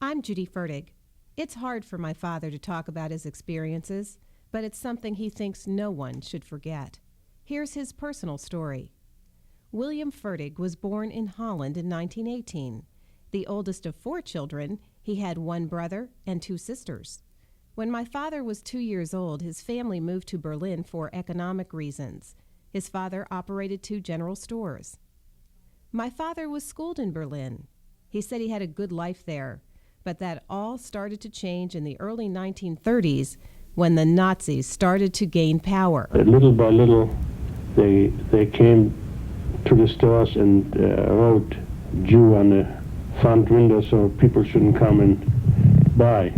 I'm Judy Fertig. It's hard for my father to talk about his experiences, but it's something he thinks no one should forget. Here's his personal story. William Fertig was born in Holland in 1918. The oldest of 4 children, he had 1 brother and 2 sisters. When my father was 2 years old, his family moved to Berlin for economic reasons. His father operated 2 general stores. My father was schooled in Berlin. He said he had a good life there, but that all started to change in the early 1930s when the Nazis started to gain power. Little by little, they came to the stores and wrote Jew on the front window so people shouldn't come and buy.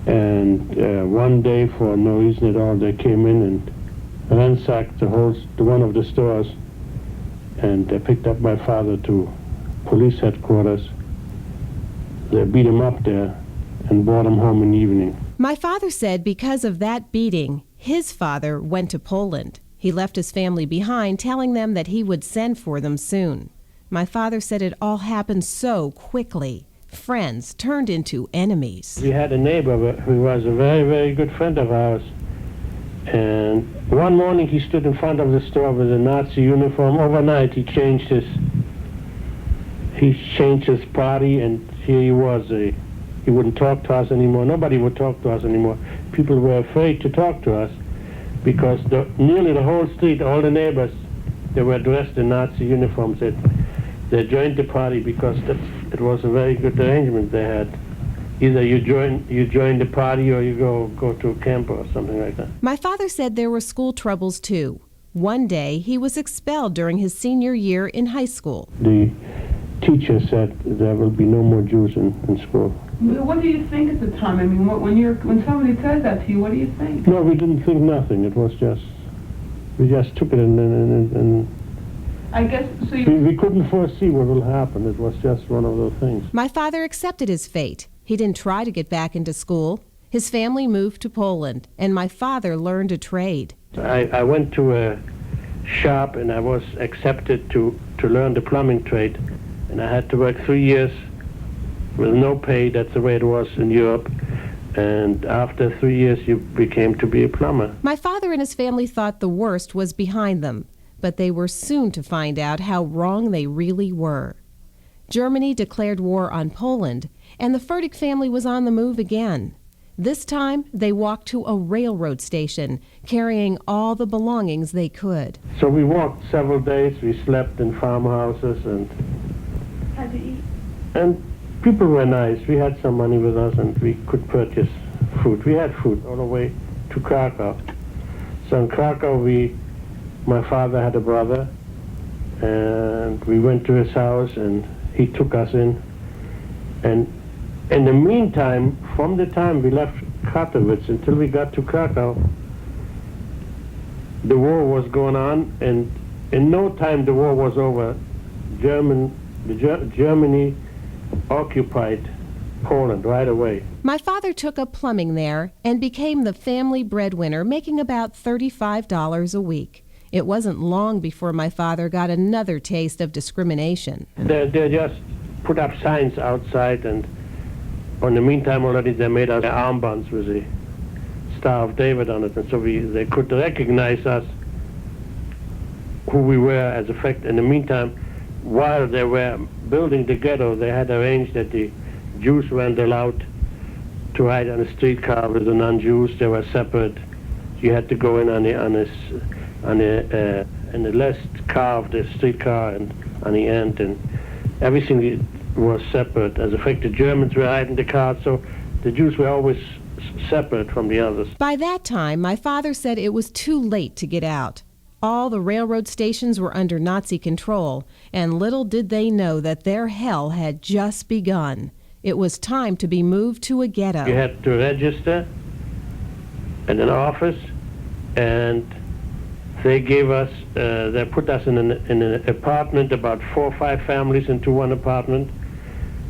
And one day, for no reason at all, they came in and ransacked one of the stores, and they picked up my father to police headquarters. They beat him up there and brought him home in the evening. My father said because of that beating, his father went to Poland. He left his family behind, telling them that he would send for them soon. My father said it all happened so quickly. Friends turned into enemies. We had a neighbor who was a very, very good friend of ours. And one morning he stood in front of the store with a Nazi uniform. Overnight he changed his party, and here he was. He wouldn't talk to us anymore. Nobody would talk to us anymore. People were afraid to talk to us because nearly the whole street, all the neighbors, they were dressed in Nazi uniforms. They joined the party because it was a very good arrangement they had. Either you join the party or you go to a camp or something like that. My father said there were school troubles too. One day he was expelled during his senior year in high school. The teacher said there will be no more Jews in school. What do you think at the time? I mean, when somebody says that to you, what do you think? No, we didn't think nothing. It was we just took it and I guess so. We couldn't foresee what will happen. It was just one of those things. My father accepted his fate. He didn't try to get back into school. His family moved to Poland, and my father learned a trade. I went to a shop and I was accepted to learn the plumbing trade. And I had to work 3 years with no pay. That's the way it was in Europe. And after 3 years, you became to be a plumber. My father and his family thought the worst was behind them, but they were soon to find out how wrong they really were. Germany declared war on Poland, and the Fertig family was on the move again. This time, they walked to a railroad station, carrying all the belongings they could. So we walked several days. We slept in farmhouses and Had to eat. And people were nice. We had some money with us and we could purchase food. We had food all the way to Krakow. So in Krakow, my father had a brother, and we went to his house and he took us in. And in the meantime, from the time we left Katowice until we got to Krakow, the war was going on, and in no time the war was over. Germany occupied Poland right away. My father took up plumbing there and became the family breadwinner, making about $35 a week. It wasn't long before my father got another taste of discrimination. They just put up signs outside, and in the meantime already they made us armbands with the Star of David on it, and so they could recognize us, who we were as a fact. In the meantime, while they were building the ghetto, they had arranged that the Jews weren't allowed to ride on a streetcar with the non-Jews. They were separate. You had to go in on the left car of the streetcar and on the end, and everything was separate. As a fact, the Germans were riding the car, so the Jews were always separate from the others. By that time, my father said it was too late to get out. All the railroad stations were under Nazi control, and little did they know that their hell had just begun. It was time to be moved to a ghetto. You had to register at an office, and they gave us, they put us in an apartment, about 4 or 5 families into one apartment,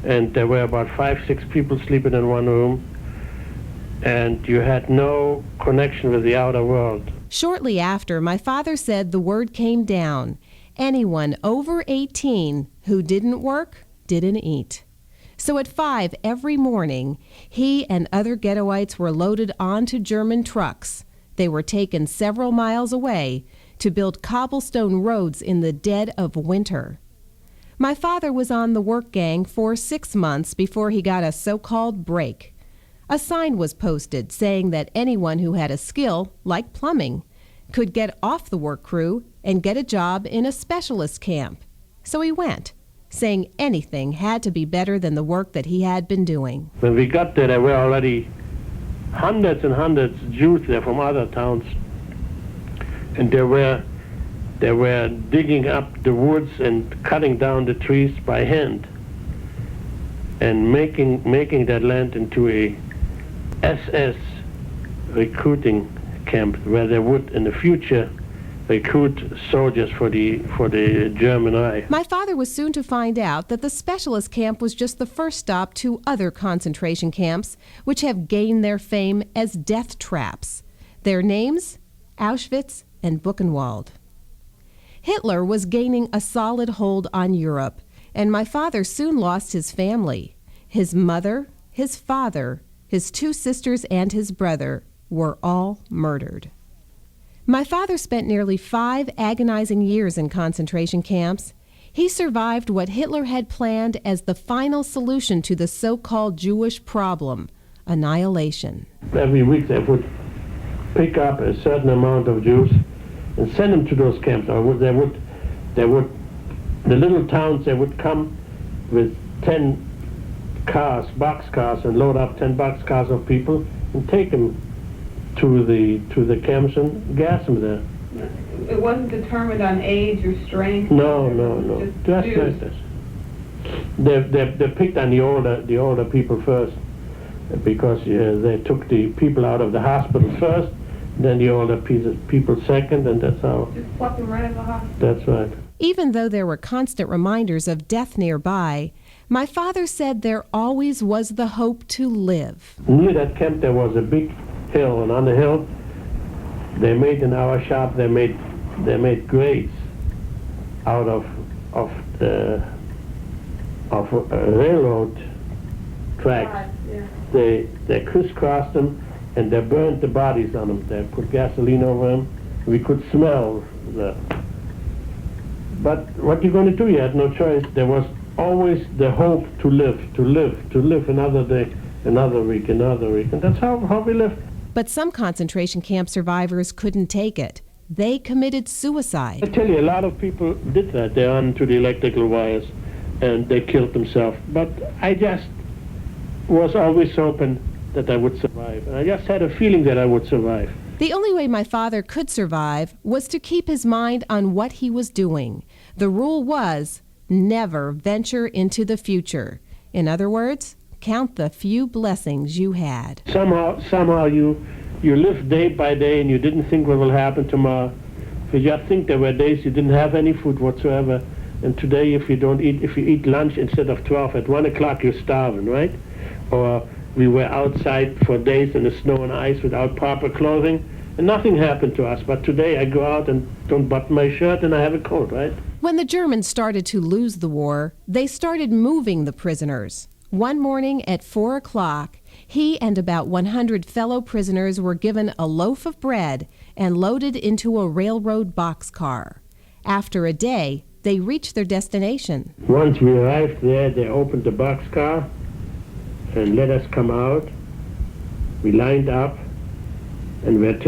and there were about 5, 6 people sleeping in one room, and you had no connection with the outer world. Shortly after, my father said the word came down. Anyone over 18 who didn't work didn't eat. So at 5 every morning, he and other ghettoites were loaded onto German trucks. They were taken several miles away to build cobblestone roads in the dead of winter. My father was on the work gang for 6 months before he got a so-called break. A sign was posted saying that anyone who had a skill, like plumbing, could get off the work crew and get a job in a specialist camp. So he went, saying anything had to be better than the work that he had been doing. When we got there were already hundreds and hundreds of Jews there from other towns, and they were digging up the woods and cutting down the trees by hand and making that land into a SS recruiting camp where they would in the future recruit soldiers for the German Reich. My father was soon to find out that the specialist camp was just the first stop to other concentration camps, which have gained their fame as death traps. Their names? Auschwitz and Buchenwald. Hitler was gaining a solid hold on Europe, and my father soon lost his family. His mother, his father, his 2 sisters, and his brother were all murdered. My father spent nearly 5 agonizing years in concentration camps. He survived what Hitler had planned as the final solution to the so-called Jewish problem, annihilation. Every week they would pick up a certain amount of Jews and send them to those camps. Or the little towns, they would come with 10 cars, boxcars, and load up 10 boxcars of people and take them to the camps and gas them there. It wasn't determined on age or strength? No. Just like this. They picked on the older people first, because they took the people out of the hospital first, then the older people second, and that's how. Just pluck them right out of the hospital. That's right. Even though there were constant reminders of death nearby, my father said there always was the hope to live. Near that camp there was a big hill, and on the hill they made in our shop, they made grates out of railroad tracks. Yeah. They crisscrossed them and they burned the bodies on them. They put gasoline over them. We could smell the. But what you're going to do? You had no choice. There was always the hope to live another day, another week, and that's how we lived. But some concentration camp survivors couldn't take it. They committed I suicide. tell you, a lot of people did that. They ran to the electrical wires and they killed themselves. But I just was always hoping that I would survive. And I just had a feeling that I would survive. The only way my father could survive was to keep his mind on what he was doing. The rule was never venture into the future. In other words, count the few blessings you had. Somehow you live day by day and you didn't think what will happen tomorrow. If you just think there were days you didn't have any food whatsoever, and today if you eat lunch instead of 12 at 1 o'clock, you're starving, right? Or we were outside for days in the snow and ice without proper clothing, and nothing happened to us. But today I go out and don't button my shirt and I have a coat, right? When the Germans started to lose the war, they started moving the prisoners. One morning at 4 o'clock, he and about 100 fellow prisoners were given a loaf of bread and loaded into a railroad boxcar. After a day, they reached their destination. Once we arrived there, they opened the boxcar and let us come out. We lined up and were taken